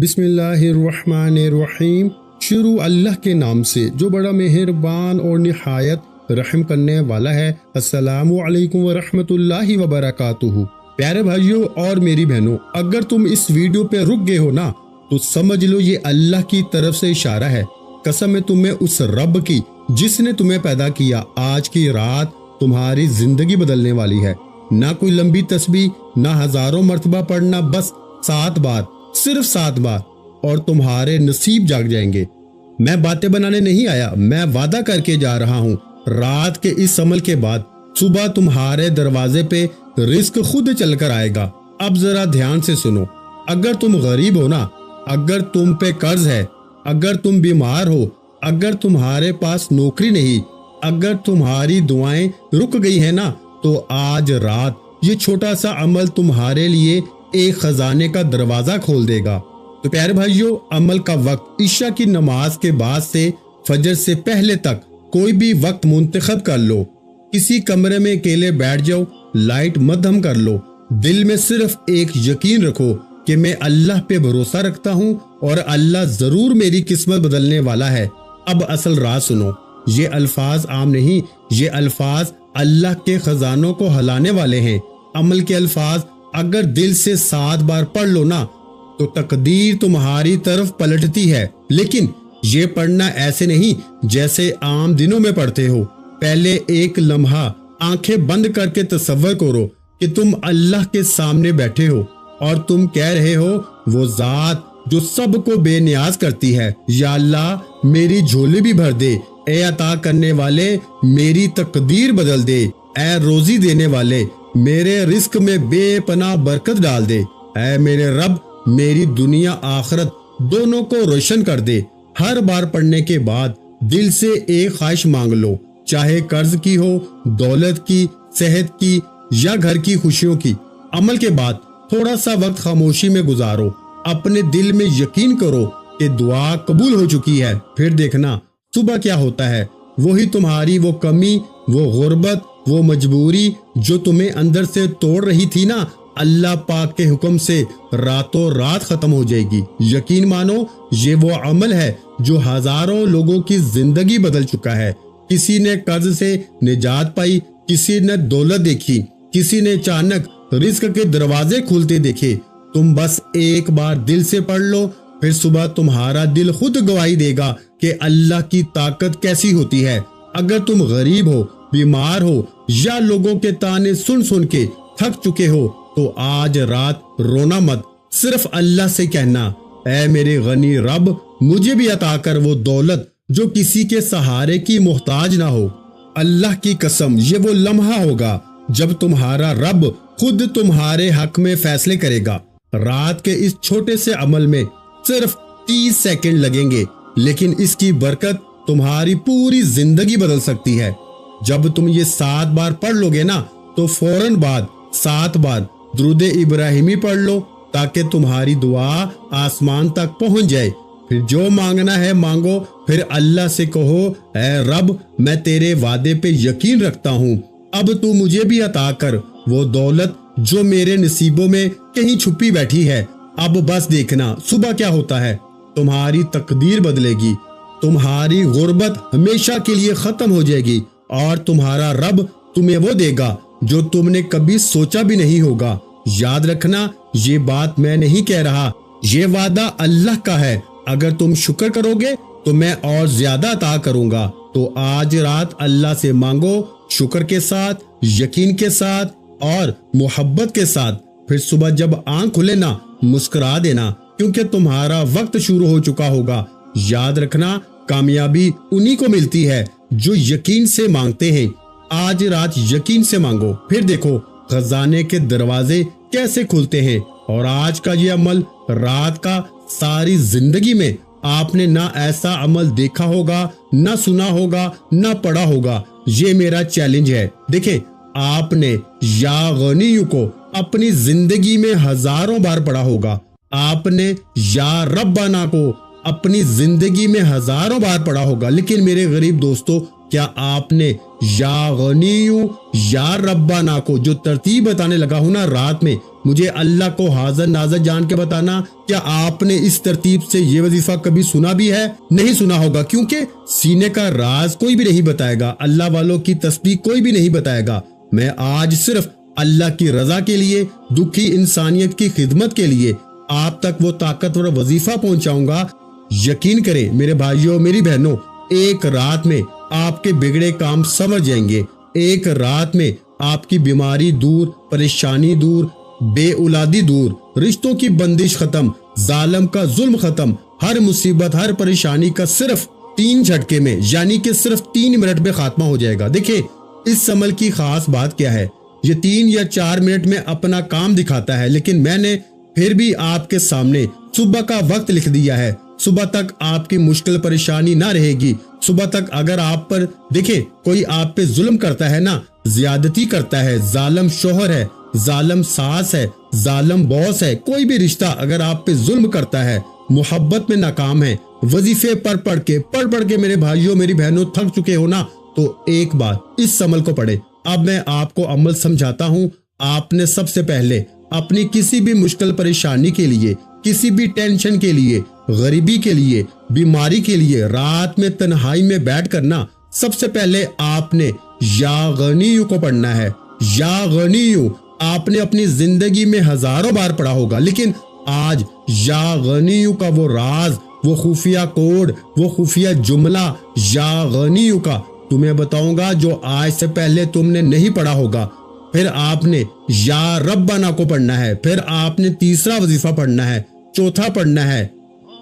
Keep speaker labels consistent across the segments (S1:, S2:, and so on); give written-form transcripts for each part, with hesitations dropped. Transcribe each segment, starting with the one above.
S1: بسم اللہ الرحمن الرحیم۔ شروع اللہ کے نام سے جو بڑا مہربان اور نہایت رحم کرنے والا ہے۔ السلام علیکم ورحمۃ اللہ وبرکاتہ۔ پیارے بھائیوں اور میری بہنوں، اگر تم اس ویڈیو پہ رک گئے ہو نا تو سمجھ لو یہ اللہ کی طرف سے اشارہ ہے۔ قسم ہے تمہیں اس رب کی جس نے تمہیں پیدا کیا، آج کی رات تمہاری زندگی بدلنے والی ہے۔ نہ کوئی لمبی تسبیح، نہ ہزاروں مرتبہ پڑھنا، بس 7 بار، صرف 7 بار، اور تمہارے نصیب جاگ جائیں گے۔ میں باتیں بنانے نہیں آیا، میں وعدہ کر کے جا رہا ہوں، رات کے اس عمل کے بعد صبح تمہارے دروازے پہ رزق خود چل کر آئے گا۔ اب ذرا دھیان سے سنو، اگر تم غریب ہو نا، اگر تم پہ قرض ہے، اگر تم بیمار ہو، اگر تمہارے پاس نوکری نہیں، اگر تمہاری دعائیں رک گئی ہیں نا، تو آج رات یہ چھوٹا سا عمل تمہارے لیے ایک خزانے کا دروازہ کھول دے گا۔ تو پیارے بھائیوں، عمل کا وقت عشاء کی نماز کے بعد سے فجر سے پہلے تک کوئی بھی وقت منتخب کر لو۔ کسی کمرے میں اکیلے بیٹھ جاؤ، لائٹ مدھم کر لو، دل میں صرف ایک یقین رکھو کہ میں اللہ پہ بھروسہ رکھتا ہوں اور اللہ ضرور میری قسمت بدلنے والا ہے۔ اب اصل راز سنو، یہ الفاظ عام نہیں، یہ الفاظ اللہ کے خزانوں کو ہلانے والے ہیں۔ عمل کے الفاظ اگر دل سے 7 بار پڑھ لو نا تو تقدیر تمہاری طرف پلٹتی ہے۔ لیکن یہ پڑھنا ایسے نہیں جیسے عام دنوں میں پڑھتے ہو۔ پہلے ایک لمحہ آنکھیں بند کر کے تصور کرو کہ تم اللہ کے سامنے بیٹھے ہو اور تم کہہ رہے ہو، وہ ذات جو سب کو بے نیاز کرتی ہے، یا اللہ میری جھولی بھی بھر دے، اے عطا کرنے والے میری تقدیر بدل دے، اے روزی دینے والے میرے رزق میں بے پناہ برکت ڈال دے، اے میرے رب میری دنیا آخرت دونوں کو روشن کر دے۔ ہر بار پڑھنے کے بعد دل سے ایک خواہش مانگ لو، چاہے قرض کی ہو، دولت کی، صحت کی، یا گھر کی خوشیوں کی۔ عمل کے بعد تھوڑا سا وقت خاموشی میں گزارو، اپنے دل میں یقین کرو کہ دعا قبول ہو چکی ہے۔ پھر دیکھنا صبح کیا ہوتا ہے۔ وہی تمہاری وہ کمی، وہ غربت، وہ مجبوری جو تمہیں اندر سے توڑ رہی تھی نا، اللہ پاک کے حکم سے راتوں رات ختم ہو جائے گی۔ یقین مانو، یہ وہ عمل ہے جو ہزاروں لوگوں کی زندگی بدل چکا ہے۔ کسی نے قرض سے نجات پائی، کسی نے دولت دیکھی، کسی نے اچانک رزق کے دروازے کھلتے دیکھے۔ تم بس ایک بار دل سے پڑھ لو، پھر صبح تمہارا دل خود گواہی دے گا کہ اللہ کی طاقت کیسی ہوتی ہے۔ اگر تم غریب ہو، بیمار ہو، یا لوگوں کے تانے سن سن کے تھک چکے ہو، تو آج رات رونا مت، صرف اللہ سے کہنا، اے میرے غنی رب مجھے بھی عطا کر وہ دولت جو کسی کے سہارے کی محتاج نہ ہو۔ اللہ کی قسم، یہ وہ لمحہ ہوگا جب تمہارا رب خود تمہارے حق میں فیصلے کرے گا۔ رات کے اس چھوٹے سے عمل میں صرف 30 سیکنڈ لگیں گے، لیکن اس کی برکت تمہاری پوری زندگی بدل سکتی ہے۔ جب تم یہ 7 بار پڑھ لو گے نا تو فوراً بعد 7 بار درود ابراہیمی پڑھ لو، تاکہ تمہاری دعا آسمان تک پہنچ جائے۔ پھر جو مانگنا ہے مانگو، پھر اللہ سے کہو، اے رب میں تیرے وعدے پہ یقین رکھتا ہوں، اب تو مجھے بھی عطا کر وہ دولت جو میرے نصیبوں میں کہیں چھپی بیٹھی ہے۔ اب بس دیکھنا صبح کیا ہوتا ہے، تمہاری تقدیر بدلے گی، تمہاری غربت ہمیشہ کے لیے ختم ہو جائے گی، اور تمہارا رب تمہیں وہ دے گا جو تم نے کبھی سوچا بھی نہیں ہوگا۔ یاد رکھنا، یہ بات میں نہیں کہہ رہا، یہ وعدہ اللہ کا ہے۔ اگر تم شکر کرو گے تو میں اور زیادہ عطا کروں گا۔ تو آج رات اللہ سے مانگو، شکر کے ساتھ، یقین کے ساتھ اور محبت کے ساتھ۔ پھر صبح جب آنکھ کھلے نا، مسکرا دینا، کیونکہ تمہارا وقت شروع ہو چکا ہوگا۔ یاد رکھنا، کامیابی انہی کو ملتی ہے جو یقین سے مانگتے ہیں۔ آج رات یقین سے مانگو، پھر دیکھو خزانے کے دروازے کیسے کھلتے ہیں۔ اور آج کا یہ عمل رات کا ساری زندگی میں آپ نے نہ ایسا عمل دیکھا ہوگا، نہ سنا ہوگا، نہ پڑھا ہوگا۔ یہ میرا چیلنج ہے۔ دیکھیں، آپ نے یا غنیو کو اپنی زندگی میں ہزاروں بار پڑھا ہوگا، آپ نے یا ربنا کو اپنی زندگی میں ہزاروں بار پڑھا ہوگا، لیکن میرے غریب دوستو کیا آپ نے یا غنیو یا ربنا کو جو ترتیب بتانے لگا ہوں نا رات میں، مجھے اللہ کو حاضر ناظر جان کے بتانا، کیا آپ نے اس ترتیب سے یہ وظیفہ کبھی سنا بھی ہے؟ نہیں سنا ہوگا، کیونکہ سینے کا راز کوئی بھی نہیں بتائے گا، اللہ والوں کی تسبیح کوئی بھی نہیں بتائے گا۔ میں آج صرف اللہ کی رضا کے لیے، دکھی انسانیت کی خدمت کے لیے آپ تک وہ طاقتور وظیفہ پہنچاؤں گا۔ یقین کریں میرے بھائیوں میری بہنوں، ایک رات میں آپ کے بگڑے کام سمجھ جائیں گے، ایک رات میں آپ کی بیماری دور، پریشانی دور، بے اولادی دور، رشتوں کی بندش ختم، ظالم کا ظلم ختم، ہر مصیبت ہر پریشانی کا صرف 3 جھٹکے میں یعنی کہ صرف 3 منٹ میں خاتمہ ہو جائے گا۔ دیکھیں اس عمل کی خاص بات کیا ہے، یہ 3 یا 4 منٹ میں اپنا کام دکھاتا ہے، لیکن میں نے پھر بھی آپ کے سامنے صبح کا وقت لکھ دیا ہے۔ صبح تک آپ کی مشکل پریشانی نہ رہے گی۔ صبح تک اگر آپ پر دیکھیں کوئی آپ پہ ظلم کرتا ہے نا، زیادتی کرتا ہے، ظالم شوہر ہے، ظالم ساس ہے، ظالم باس ہے، کوئی بھی رشتہ اگر آپ پہ ظلم کرتا ہے، محبت میں ناکام ہے، وظیفے پڑھ کے میرے بھائیوں میری بہنوں تھک چکے ہو نا، تو ایک بار اس عمل کو پڑھے۔ اب میں آپ کو عمل سمجھاتا ہوں۔ آپ نے سب سے پہلے اپنی کسی بھی مشکل پریشانی کے لیے، کسی بھی ٹینشن کے لیے، غریبی کے لیے، بیماری کے لیے رات میں تنہائی میں بیٹھ کر نا، سب سے پہلے آپ نے یا غنیو کو پڑھنا ہے۔ یا غنیو آپ نے اپنی زندگی میں ہزاروں بار پڑھا ہوگا، لیکن آج یا غنیو کا وہ راز، وہ خفیہ کوڈ، وہ خفیہ جملہ یا غنیو کا تمہیں بتاؤں گا، جو آج سے پہلے تم نے نہیں پڑھا ہوگا۔ پھر آپ نے یا ربنا کو پڑھنا ہے، پھر آپ نے تیسرا وظیفہ پڑھنا ہے، چوتھا پڑھنا ہے،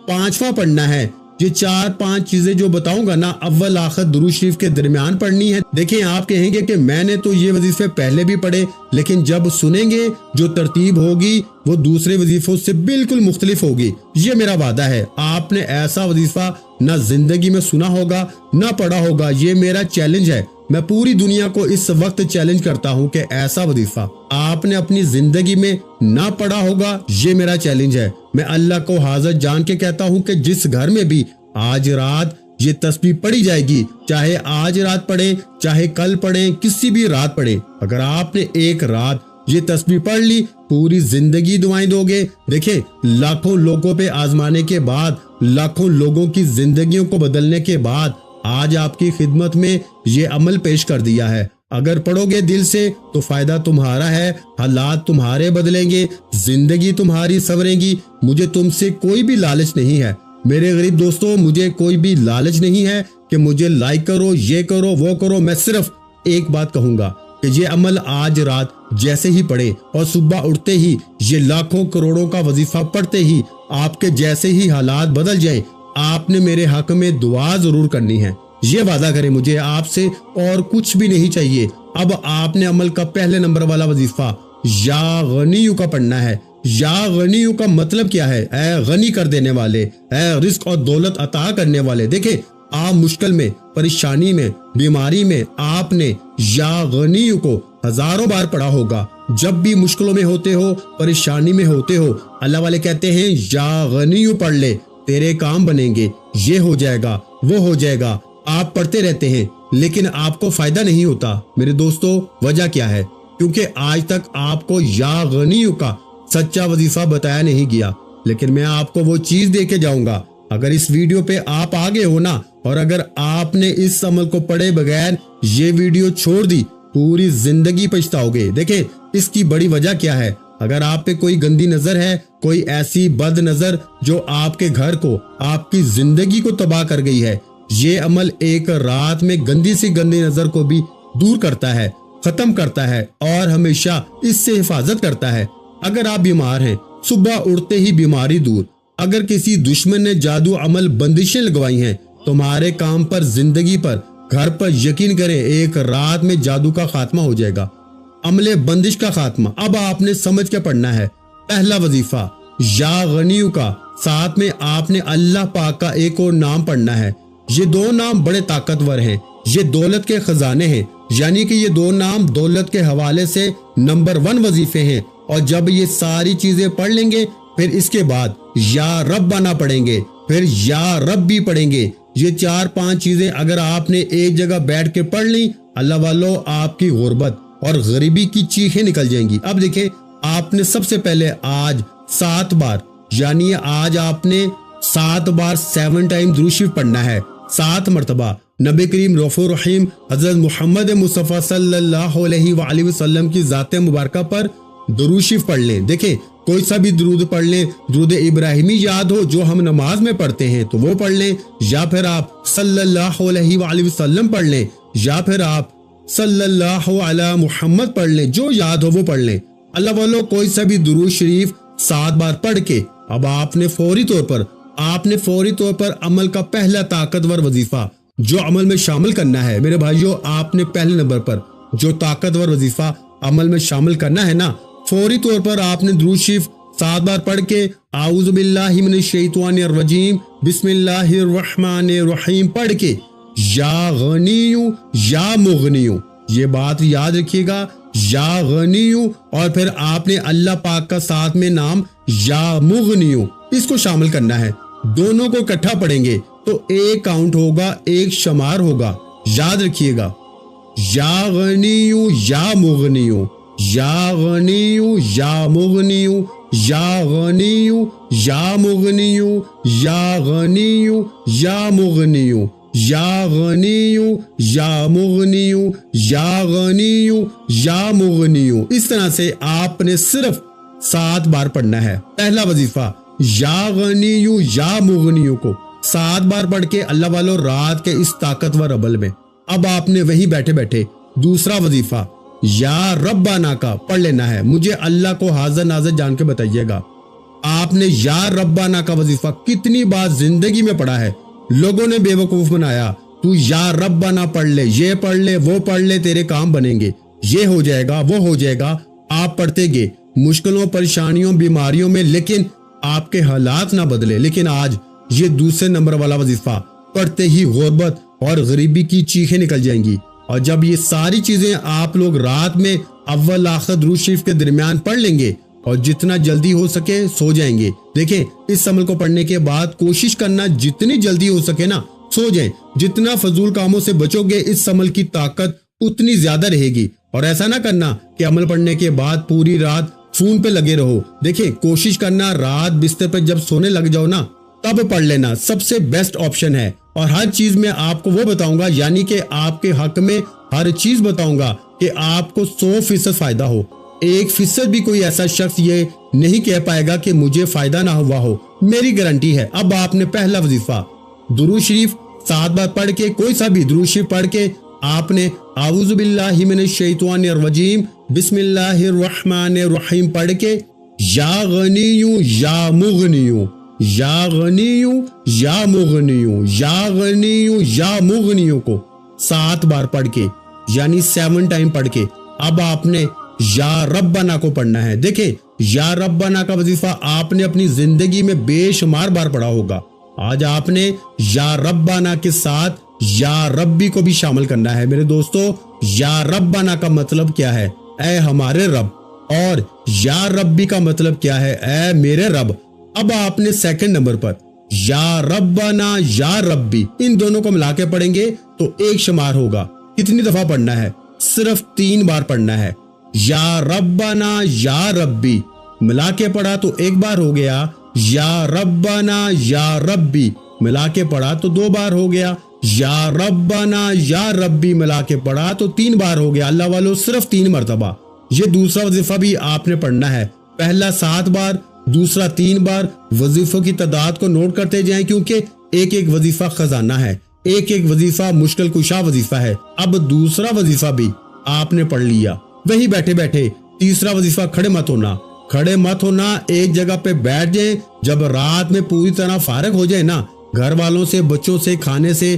S1: پانچواں پڑھنا ہے۔ یہ 4-5 چیزیں جو بتاؤں گا نا، اول آخر درود شریف کے درمیان پڑھنی ہے۔ دیکھیں آپ کہیں گے کہ میں نے تو یہ وظیفے پہلے بھی پڑھے، لیکن جب سنیں گے جو ترتیب ہوگی وہ دوسرے وظیفوں سے بالکل مختلف ہوگی۔ یہ میرا وعدہ ہے، آپ نے ایسا وظیفہ نہ زندگی میں سنا ہوگا نہ پڑھا ہوگا۔ یہ میرا چیلنج ہے، میں پوری دنیا کو اس وقت چیلنج کرتا ہوں کہ ایسا وظیفہ آپ نے اپنی زندگی میں نہ پڑھا ہوگا۔ یہ میرا چیلنج ہے۔ میں اللہ کو حاضر جان کے کہتا ہوں کہ جس گھر میں بھی آج رات یہ تسبیح پڑھی جائے گی، چاہے آج رات پڑھے چاہے کل پڑھے، کسی بھی رات پڑھے، اگر آپ نے ایک رات یہ تسبیح پڑھ لی، پوری زندگی دعائیں دو گے۔ دیکھیں لاکھوں لوگوں پہ آزمانے کے بعد، لاکھوں لوگوں کی زندگیوں کو بدلنے کے بعد آج آپ کی خدمت میں یہ عمل پیش کر دیا ہے۔ اگر پڑھو گے دل سے تو فائدہ تمہارا ہے، حالات تمہارے بدلیں گے، زندگی تمہاری سنورے گی۔ مجھے تم سے کوئی بھی لالچ نہیں ہے میرے غریب دوستوں، مجھے کوئی بھی لالچ نہیں ہے کہ مجھے لائک کرو، یہ کرو، وہ کرو۔ میں صرف ایک بات کہوں گا کہ یہ عمل آج رات جیسے ہی پڑھے اور صبح اٹھتے ہی یہ لاکھوں کروڑوں کا وظیفہ پڑھتے ہی آپ کے جیسے ہی حالات بدل جائیں، آپ نے میرے حق میں دعا ضرور کرنی ہے۔ یہ وعدہ کریں، مجھے آپ سے اور کچھ بھی نہیں چاہیے۔ اب آپ نے عمل کا پہلے نمبر والا وظیفہ یا غنیو کا پڑھنا ہے۔ یا غنیو کا مطلب کیا ہے؟ اے غنی کر دینے والے، اے رزق اور دولت عطا کرنے والے۔ دیکھیں آپ مشکل میں، پریشانی میں، بیماری میں آپ نے یا غنیو کو ہزاروں بار پڑھا ہوگا۔ جب بھی مشکلوں میں ہوتے ہو، پریشانی میں ہوتے ہو، اللہ والے کہتے ہیں یا غنیو پڑھ لے، تیرے کام بنیں گے، یہ ہو جائے گا، وہ ہو جائے گا۔ آپ پڑھتے رہتے ہیں لیکن آپ کو فائدہ نہیں ہوتا۔ میرے دوستو وجہ کیا ہے؟ کیونکہ آج تک آپ کو یا غنیو کا سچا وظیفہ بتایا نہیں گیا، لیکن میں آپ کو وہ چیز دے کے جاؤں گا۔ اگر اس ویڈیو پہ آپ آگے ہو نا، اور اگر آپ نے اس عمل کو پڑھے بغیر یہ ویڈیو چھوڑ دی، پوری زندگی پچھتاؤ گے۔ دیکھیں اس کی بڑی وجہ کیا ہے؟ اگر آپ پہ کوئی گندی نظر ہے، کوئی ایسی بد نظر جو آپ کے گھر کو، آپ کی زندگی کو تباہ کر گئی ہے، یہ عمل ایک رات میں گندی سی گندی نظر کو بھی دور کرتا ہے، ختم کرتا ہے اور ہمیشہ اس سے حفاظت کرتا ہے۔ اگر آپ بیمار ہیں، صبح اٹھتے ہی بیماری دور۔ اگر کسی دشمن نے جادو عمل بندشیں لگوائی ہیں تمہارے کام پر، زندگی پر، گھر پر، یقین کریں ایک رات میں جادو کا خاتمہ ہو جائے گا، عمل بندش کا خاتمہ۔ اب آپ نے سمجھ کے پڑھنا ہے پہلا وظیفہ یا غنیو کا، ساتھ میں آپ نے اللہ پاک کا ایک اور نام پڑھنا ہے۔ یہ 2 نام بڑے طاقتور ہیں، یہ دولت کے خزانے ہیں، یعنی کہ یہ 2 نام دولت کے حوالے سے نمبر 1 وظیفے ہیں۔ اور جب یہ ساری چیزیں پڑھ لیں گے، پھر اس کے بعد یا ربنا پڑھیں گے، پھر یا ربی پڑھیں گے، یہ 4-5 چیزیں اگر آپ نے ایک جگہ بیٹھ کے پڑھ لی، اللہ والو آپ کی غربت اور غریبی کی چیخیں نکل جائیں گی۔ اب دیکھیں، آپ نے سب سے پہلے آج 7 بار، یعنی آج آپ نے 7 بار 7 ٹائم درود شریف پڑھنا ہے، 7 مرتبہ نبی کریم رؤوف رحیم حضرت محمد مصطفیٰ صلی اللہ علیہ وآلہ وسلم کی ذات مبارکہ پر درود شریف پڑھ لیں۔ دیکھیں، کوئی سا بھی درود پڑھ لیں، درود ابراہیمی یاد ہو جو ہم نماز میں پڑھتے ہیں تو وہ پڑھ لیں، یا پھر آپ صلی اللہ علیہ وآلہ وسلم پڑھ لیں، یا پھر آپ صلی اللہ علی محمد پڑھ لیں، جو یاد ہو وہ پڑھ لیں۔ اللہ والو کوئی سا بھی درود شریف 7 بار پڑھ کے اب آپ نے فوری طور پر عمل کا پہلا طاقتور وظیفہ جو عمل میں شامل کرنا ہے، میرے بھائیوں، آپ نے پہلے نمبر پر جو طاقتور وظیفہ عمل میں شامل کرنا ہے نا، فوری طور پر آپ نے درود شریف 7 بار پڑھ کے اعوذ باللہ من الشیطان الرجیم بسم اللہ الرحمن الرحیم پڑھ کے یا غنیو یا مغنیو، یہ بات یاد رکھیے گا، یا غنیو، اور پھر آپ نے اللہ پاک کا ساتھ میں نام یا مغنیو اس کو شامل کرنا ہے۔ دونوں کو اکٹھا پڑھیں گے تو ایک کاؤنٹ ہوگا، ایک شمار ہوگا، یاد رکھیے گا، یا غنیو یا مغنیو، یا غنیو یا مغنیو، یا غنیو یا مغنیو، یا غنیو یا مغنیو، یا غنیو یا مغنیو، یا غنیو یا مغنیو، اس طرح سے آپ نے صرف 7 بار پڑھنا ہے۔ پہلا وظیفہ یا غنیو یا مغنیو کو 7 بار پڑھ کے اللہ والو رات کے اس طاقتور عمل میں اب آپ نے وہیں بیٹھے بیٹھے دوسرا وظیفہ یا ربنا کا پڑھ لینا ہے۔ مجھے اللہ کو حاضر ناظر جان کے بتائیے گا، آپ نے یا ربنا کا وظیفہ کتنی بار زندگی میں پڑھا ہے؟ لوگوں نے بے وقوف بنایا، تو یا ربنا پڑھ لے، یہ پڑھ لے، وہ پڑھ لے، تیرے کام بنیں گے، یہ ہو جائے گا، وہ ہو جائے گا۔ آپ پڑھتے گئے مشکلوں، پریشانیوں، بیماریوں میں، لیکن آپ کے حالات نہ بدلے۔ لیکن آج یہ دوسرے نمبر والا وظیفہ پڑھتے ہی غربت اور غریبی کی چیخیں نکل جائیں گی۔ اور جب یہ ساری چیزیں آپ لوگ رات میں اول آخر درود شریف کے درمیان پڑھ لیں گے اور جتنا جلدی ہو سکے سو جائیں گے۔ دیکھیں، اس عمل کو پڑھنے کے بعد کوشش کرنا جتنی جلدی ہو سکے نا سو جائیں، جتنا فضول کاموں سے بچو گے اس عمل کی طاقت اتنی زیادہ رہے گی۔ اور ایسا نہ کرنا کہ عمل پڑھنے کے بعد پوری رات فون پہ لگے رہو۔ دیکھیں، کوشش کرنا رات بستر پہ جب سونے لگ جاؤ نا تب پڑھ لینا، سب سے بیسٹ آپشن ہے۔ اور ہر چیز میں آپ کو وہ بتاؤں گا، یعنی کہ آپ کے حق میں ہر چیز بتاؤں گا کہ آپ کو 100% فائدہ ہو۔ 1% بھی کوئی ایسا شخص یہ نہیں کہہ پائے گا کہ مجھے فائدہ نہ ہوا ہو، میری گارنٹی ہے۔ اب آپ نے پہلا وظیفہ درود شریف 7 بار پڑھ کے، کوئی سا بھی درود شریف پڑھ کے آپ نے اعوذ باللہ من الشیطان الرجیم بسم اللہ الرحمن الرحیم پڑھ کے یا غنیو یا مغنیو، یا غنیو یا مغنیو، یا غنیو یا مغنیو کو 7 بار پڑھ کے، یعنی 7 ٹائم پڑھ کے اب آپ نے یا ربنا کو پڑھنا ہے۔ دیکھیں، یا ربنا کا وظیفہ آپ نے اپنی زندگی میں بے شمار بار پڑھا ہوگا۔ آج آپ نے یا ربنا کے ساتھ یا ربی کو بھی شامل کرنا ہے۔ میرے دوستو، یا ربنا کا مطلب کیا ہے؟ اے ہمارے رب، اور یا ربی کا مطلب کیا ہے؟ اے میرے رب۔ اب آپ نے سیکنڈ نمبر پر یا ربنا یا ربی، ان دونوں کو ملا کے پڑھیں گے تو ایک شمار ہوگا۔ کتنی دفعہ پڑھنا ہے؟ صرف 3 بار پڑھنا ہے۔ یا ربنا یا ربی ملا کے پڑھا تو ایک بار ہو گیا، یا ربنا یا ربی ملا کے پڑھا تو 2 بار ہو گیا، یا ربنا یا ربی ملا کے پڑھا تو 3 بار ہو گیا۔ اللہ والو صرف 3 مرتبہ۔ یہ دوسرا وظیفہ بھی آپ نے پڑھنا ہے، پہلا 7 بار، دوسرا 3 بار۔ وظیفوں کی تعداد کو نوٹ کرتے جائیں کیونکہ ایک ایک وظیفہ خزانہ ہے، ایک ایک وظیفہ مشکل کشا وظیفہ ہے۔ اب دوسرا وظیفہ بھی آپ نے پڑھ لیا، وہی بیٹھے بیٹھے۔ تیسرا وظیفہ کھڑے مت ہونا، ایک جگہ پہ بیٹھ جائیں۔ جب رات میں پوری طرح فارغ ہو جائے نا گھر والوں سے، بچوں سے، کھانے سے،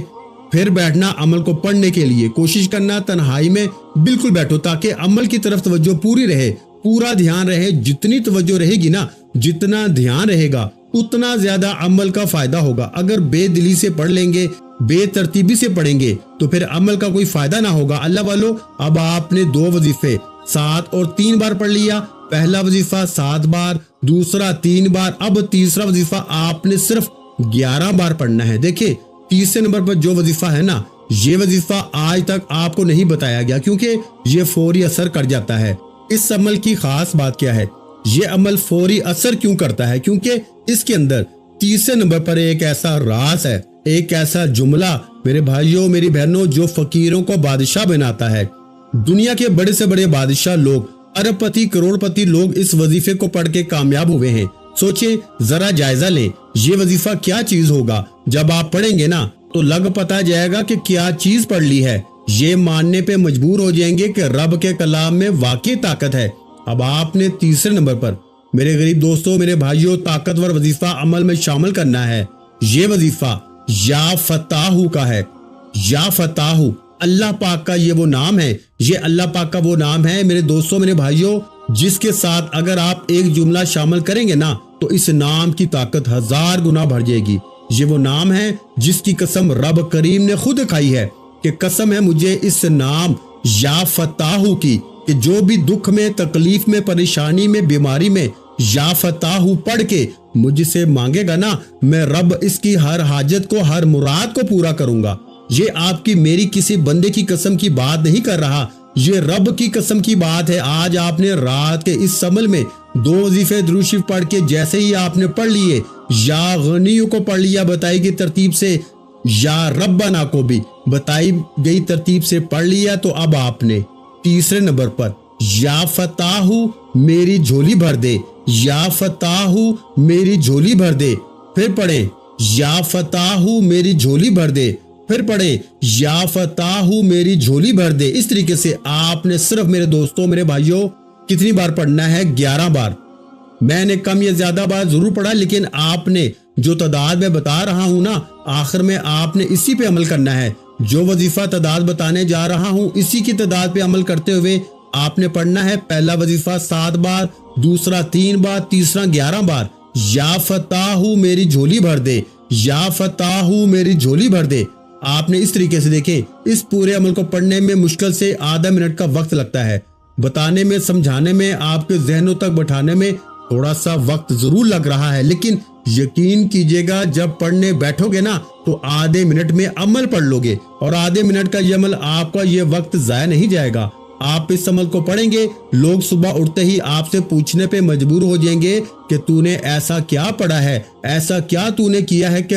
S1: پھر بیٹھنا عمل کو پڑھنے کے لیے۔ کوشش کرنا تنہائی میں بالکل بیٹھو تاکہ عمل کی طرف توجہ پوری رہے، پورا دھیان رہے۔ جتنی توجہ رہے گی نا، جتنا دھیان رہے گا، اتنا زیادہ عمل کا فائدہ ہوگا۔ اگر بے دلی سے پڑھ لیں گے، بے ترتیبی سے پڑھیں گے تو پھر عمل کا کوئی فائدہ نہ ہوگا۔ اللہ والو، اب آپ نے 2 وظیفے 7 اور 3 بار پڑھ لیا۔ پہلا وظیفہ 7 بار، دوسرا 3 بار، اب تیسرا وظیفہ آپ نے صرف 11 بار پڑھنا ہے۔ دیکھیں، تیسرے نمبر پر جو وظیفہ ہے نا، یہ وظیفہ آج تک آپ کو نہیں بتایا گیا کیونکہ یہ فوری اثر کر جاتا ہے۔ اس عمل کی خاص بات کیا ہے؟ یہ عمل فوری اثر کیوں کرتا ہے؟ کیونکہ اس کے اندر تیسرے نمبر پر ایک ایسا راز ہے، ایک ایسا جملہ میرے بھائیوں میری بہنوں جو فقیروں کو بادشاہ بناتا ہے۔ دنیا کے بڑے سے بڑے بادشاہ لوگ، ارب پتی کروڑ پتی لوگ اس وظیفے کو پڑھ کے کامیاب ہوئے ہیں۔ سوچیں، ذرا جائزہ لیں، یہ وظیفہ کیا چیز ہوگا؟ جب آپ پڑھیں گے نا تو لگ پتا جائے گا کہ کیا چیز پڑھ لی ہے۔ یہ ماننے پہ مجبور ہو جائیں گے کہ رب کے کلام میں واقعی طاقت ہے۔ اب آپ نے تیسرے نمبر پر میرے غریب دوستوں میرے بھائیوں طاقتور وظیفہ عمل میں شامل کرنا ہے۔ یہ وظیفہ یا فتاحو کا ہے۔ یا فتاحو اللہ پاک کا یہ وہ نام ہے، یہ اللہ پاک کا وہ نام ہے میرے دوستوں میرے بھائیوں، جس کے ساتھ اگر آپ ایک جملہ شامل کریں گے نا تو اس نام کی طاقت 1000 گنا بڑھ جائے گی۔ یہ وہ نام ہے جس کی قسم رب کریم نے خود کھائی ہے کہ قسم ہے مجھے اس نام یا فتاحو کی کہ جو بھی دکھ میں، تکلیف میں، پریشانی میں، بیماری میں یا فتاحو پڑھ کے مجھ سے مانگے گا نا، میں رب اس کی ہر حاجت کو، ہر مراد کو پورا کروں گا۔ یہ آپ کی میری کسی بندے کی قسم کی بات نہیں کر رہا، یہ رب کی قسم کی بات ہے۔ آج آپ نے رات کے اس عمل میں 2 وظیفے درود شریف پڑھ کے جیسے ہی آپ نے پڑھ لیے، یا غنیوں کو پڑھ لیا بتائی گئی ترتیب سے، یا ربنا کو بھی بتائی گئی ترتیب سے پڑھ لیا، تو اب آپ نے تیسرے نمبر پر یا فتاحو میری جھولی بھر دے، یا فتاحو میری جھولی بھر دے، پھر پڑھیں یا فتاحو میری جھولی بھر دے، پھر پڑھیں یا فتاحو میری جھولی بھر دے۔ اس طریقے سے آپ نے صرف میرے دوستوں میرے بھائیوں کتنی بار پڑھنا ہے؟ 11 بار۔ میں نے کم یا زیادہ بار ضرور پڑھا، لیکن آپ نے جو تعداد میں بتا رہا ہوں نا، آخر میں آپ نے اسی پہ عمل کرنا ہے۔ جو وظیفہ تعداد بتانے جا رہا ہوں اسی کی تعداد پہ عمل کرتے ہوئے آپ نے پڑھنا ہے۔ پہلا وظیفہ 7 بار، دوسرا 3 بار، تیسرا 11 بار۔ یا فتاحو میری جھولی بھر دے، یا فتاحو میری جھولی بھر دے۔ آپ نے اس طریقے سے دیکھیں، اس پورے عمل کو پڑھنے میں مشکل سے آدھا منٹ کا وقت لگتا ہے۔ بتانے میں، سمجھانے میں، آپ کے ذہنوں تک بٹھانے میں تھوڑا سا وقت ضرور لگ رہا ہے، لیکن یقین کیجئے گا جب پڑھنے بیٹھو گے نا تو آدھے منٹ میں عمل پڑھ لو گے، اور آدھے منٹ کا یہ عمل آپ کا یہ وقت ضائع نہیں جائے گا۔ آپ اس عمل کو پڑھیں گے، لوگ صبح اٹھتے ہی آپ سے پوچھنے پہ مجبور ہو جائیں گے کہ تو نے ایسا کیا پڑھا ہے، ایسا کیا تو نے کیا ہے کہ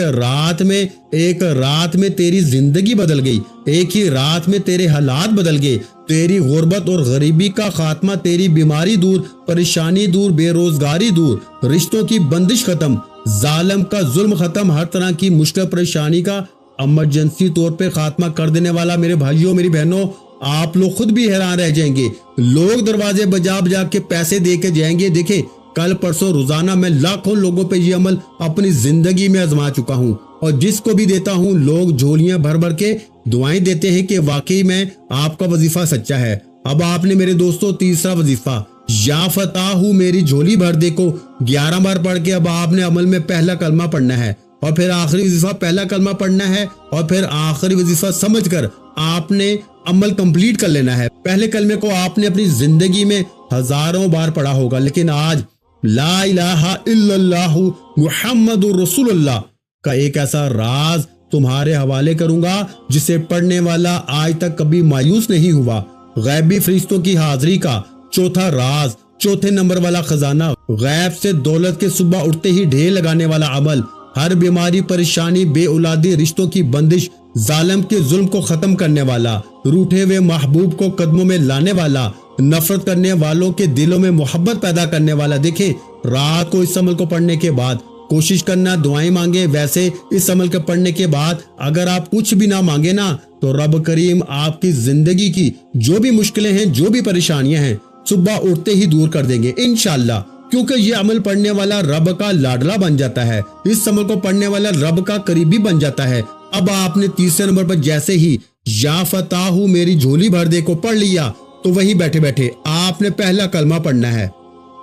S1: ایک رات میں تیری زندگی بدل گئی، ایک ہی رات میں تیرے حالات بدل گئے، تیری غربت اور غریبی کا خاتمہ، تیری بیماری دور، پریشانی دور، بے روزگاری دور، رشتوں کی بندش ختم، ظالم کا ظلم ختم، ہر طرح کی مشکل پریشانی کا ایمرجنسی طور پہ خاتمہ کر دینے والا۔ میرے بھائیوں میری بہنوں، آپ لوگ خود بھی حیران رہ جائیں گے، لوگ دروازے بجا بجا کے پیسے دے کے جائیں گے۔ دیکھیں کل پرسوں روزانہ میں لاکھوں لوگوں پہ یہ عمل اپنی زندگی میں آزما چکا ہوں، اور جس کو بھی دیتا ہوں لوگ جھولیاں بھر بھر کے دعائیں دیتے ہیں کہ واقعی میں آپ کا وظیفہ سچا ہے۔ اب آپ نے میرے دوستوں تیسرا وظیفہ یا فتاحو میری جھولی بھر دے کو 11 بار پڑھ کے اب آپ نے عمل میں پہلا کلمہ پڑھنا ہے، اور پھر آخری وظیفہ پہلا کلمہ پڑھنا ہے، اور پھر آخری وظیفہ سمجھ کر آپ نے عمل کمپلیٹ کر لینا ہے۔ پہلے کلمے کو آپ نے اپنی زندگی میں ہزاروں بار پڑھا ہوگا، لیکن آج لا الہ الا اللہ محمد رسول اللہ کا ایک ایسا راز تمہارے حوالے کروں گا جسے پڑھنے والا آج تک کبھی مایوس نہیں ہوا۔ غیبی فرشتوں کی حاضری کا چوتھا راز، چوتھے نمبر والا خزانہ، غیب سے دولت کے صبح اٹھتے ہی ڈھیر لگانے والا عمل، ہر بیماری، پریشانی، بے اولادی، رشتوں کی بندش، ظالم کے ظلم کو ختم کرنے والا، روٹھے ہوئے محبوب کو قدموں میں لانے والا، نفرت کرنے والوں کے دلوں میں محبت پیدا کرنے والا۔ دیکھیں رات کو اس عمل کو پڑھنے کے بعد کوشش کرنا دعائیں مانگے۔ ویسے اس عمل کے پڑھنے کے بعد اگر آپ کچھ بھی نہ مانگے نا تو رب کریم آپ کی زندگی کی جو بھی مشکلیں ہیں، جو بھی پریشانیاں ہیں، صبح اٹھتے ہی دور کر دیں گے انشاءاللہ، کیونکہ یہ عمل پڑھنے والا رب کا لاڈلا بن جاتا ہے، اس عمل کو پڑھنے والا رب کا قریبی بن جاتا ہے۔ اب آپ نے تیسرے نمبر پر جیسے ہی یا فتاحو میری جھولی بھر دے کو پڑھ لیا تو وہی بیٹھے بیٹھے آپ نے پہلا کلمہ پڑھنا ہے،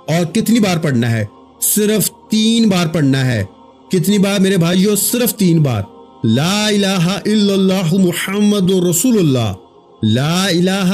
S1: اور کتنی بار پڑھنا ہے؟ صرف 3 بار پڑھنا ہے۔ کتنی بار میرے بھائیوں؟ صرف 3 بار۔ لا الہ الا اللہ محمد رسول اللہ، لا الہ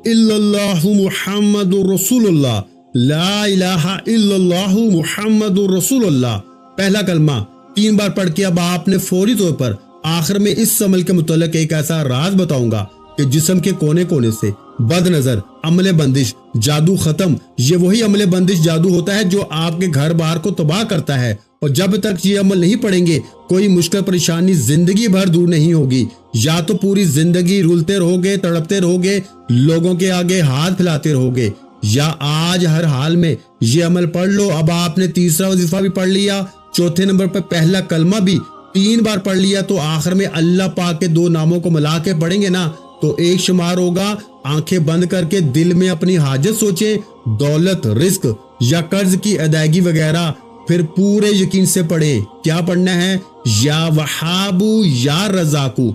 S1: الا اللہ محمد رسول اللہ، لا الہ الا اللہ محمد رسول اللہ۔ پہلا کلمہ 3 بار پڑھ کے اب آپ نے فوری طور پر آخر میں اس عمل کے متعلق ایک ایسا راز بتاؤں گا کہ جسم کے کونے کونے سے بد نظر، عمل بندش، جادو ختم۔ یہ وہی عمل بندش جادو ہوتا ہے جو آپ کے گھر بار کو تباہ کرتا ہے، اور جب تک یہ عمل نہیں پڑیں گے کوئی مشکل پریشانی زندگی بھر دور نہیں ہوگی۔ یا تو پوری زندگی رولتے رہو گے، تڑپتے رہو گے، لوگوں کے آگے ہاتھ پھیلاتے رہو گے، یا آج ہر حال میں یہ عمل پڑھ لو۔ اب آپ نے تیسرا وظیفہ بھی پڑھ لیا، چوتھے نمبر پر پہلا کلمہ بھی 3 بار پڑھ لیا، تو آخر میں اللہ پاک کے 2 ناموں کو ملا کے پڑھیں گے نا تو 1 شمار ہوگا۔ آنکھیں بند کر کے دل میں اپنی حاجت سوچیں، دولت، رزق یا قرض کی ادائیگی وغیرہ، پھر پورے یقین سے پڑھیں۔ کیا پڑھنا ہے؟ یا وہابو یا رزاقو،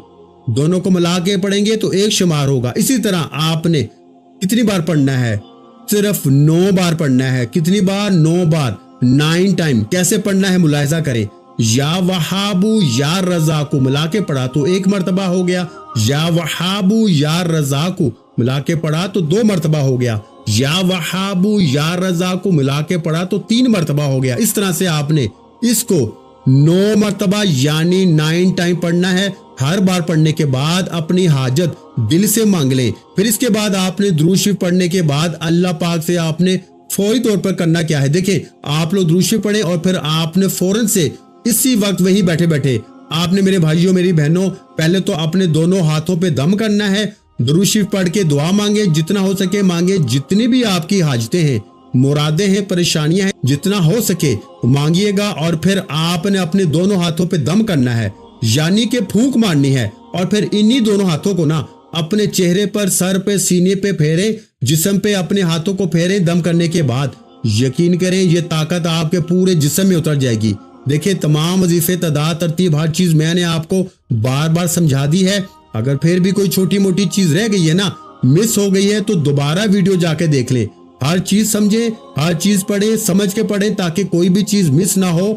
S1: دونوں کو ملا کے پڑھیں گے تو 1 شمار ہوگا۔ اسی طرح آپ نے کتنی بار پڑھنا ہے؟ صرف 9 بار پڑھنا ہے۔ کتنی بار؟ 9 بار، 9 ٹائم۔ کیسے پڑھنا ہے ملاحظہ کریں۔ یا وہابو یا رزاقو ملا کے پڑھا تو 1 مرتبہ ہو گیا، یا وہابو یا رزاقو ملا کے پڑھا تو 2 مرتبہ ہو گیا، یا وہابو یا رزاقو ملا کے پڑھا تو 3 مرتبہ ہو گیا۔ اس طرح سے آپ نے اس کو 9 مرتبہ یعنی 9 ٹائم پڑھنا ہے۔ ہر بار پڑھنے کے بعد اپنی حاجت دل سے مانگ لیں۔ پھر اس کے بعد آپ نے درود شریف پڑھنے کے بعد اللہ پاک سے آپ نے فوری طور پر کرنا کیا ہے؟ دیکھیں، آپ لوگ درود شریف پڑھیں اور پھر آپ نے فوراً سے اسی وقت وہیں بیٹھے بیٹھے آپ نے، میرے بھائیوں میری بہنوں، پہلے تو اپنے دونوں ہاتھوں پہ دم کرنا ہے، درود شریف پڑھ کے دعا مانگے، جتنا ہو سکے مانگے، جتنی بھی آپ کی حاجتیں ہیں، مرادیں ہیں، پریشانیاں ہیں، جتنا ہو سکے مانگیے گا۔ اور پھر آپ نے اپنے دونوں ہاتھوں پہ دم کرنا ہے، یعنی کہ پھونک مارنی ہے، اور پھر انہی دونوں ہاتھوں کو نا اپنے چہرے پر، سر پہ، سینے پہ پھیریں، جسم پہ اپنے ہاتھوں کو پھیریں۔ دم کرنے کے بعد یقین کریں یہ طاقت آپ کے پورے جسم میں اتر جائے گی۔ دیکھیں، تمام وظیفے، تعداد، ترتیب، ہر چیز میں نے آپ کو بار بار سمجھا دی ہے۔ اگر پھر بھی کوئی چھوٹی موٹی چیز رہ گئی ہے نا، مس ہو گئی ہے، تو دوبارہ ویڈیو جا کے دیکھ لیں۔ ہر چیز سمجھیں، ہر چیز پڑھیں، سمجھ کے پڑھیں تاکہ کوئی بھی چیز مس نہ ہو۔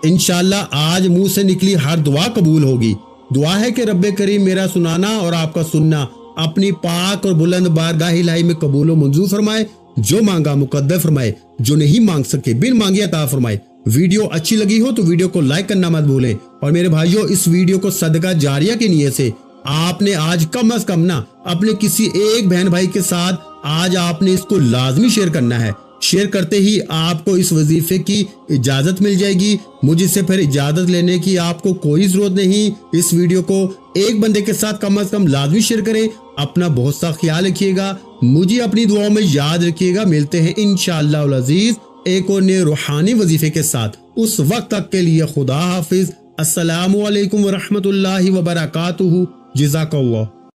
S1: انشاءاللہ آج منہ سے نکلی ہر دعا قبول ہوگی۔ دعا ہے کہ رب کریم میرا سنانا اور آپ کا سننا اپنی پاک اور بلند بارگاہ الہی میں قبول و منظور فرمائے، جو مانگا مقدر فرمائے، جو نہیں مانگ سکے بن مانگے عطا فرمائے۔ ویڈیو اچھی لگی ہو تو ویڈیو کو لائک کرنا مت بھولیں، اور میرے بھائیوں اس ویڈیو کو صدقہ جاریہ کی نیت سے آپ نے آج کم از کم نا اپنے کسی ایک بہن بھائی کے ساتھ آج آپ نے اس کو لازمی شیئر کرنا ہے۔ شیئر کرتے ہی آپ کو اس وظیفے کی اجازت مل جائے گی۔ مجھ سے پھر اجازت لینے کی آپ کو کوئی ضرورت نہیں۔ اس ویڈیو کو ایک بندے کے ساتھ کم از کم لازمی شیئر کریں۔ اپنا بہت سا خیال رکھیے گا، مجھے اپنی دعاؤں میں یاد رکھیے گا۔ ملتے ہیں انشاءاللہ العزیز ایک اور نئے روحانی وظیفے کے ساتھ۔ اس وقت تک کے لیے خدا حافظ۔ السلام علیکم ورحمۃ اللہ وبرکاتہ۔ جزاک اللہ۔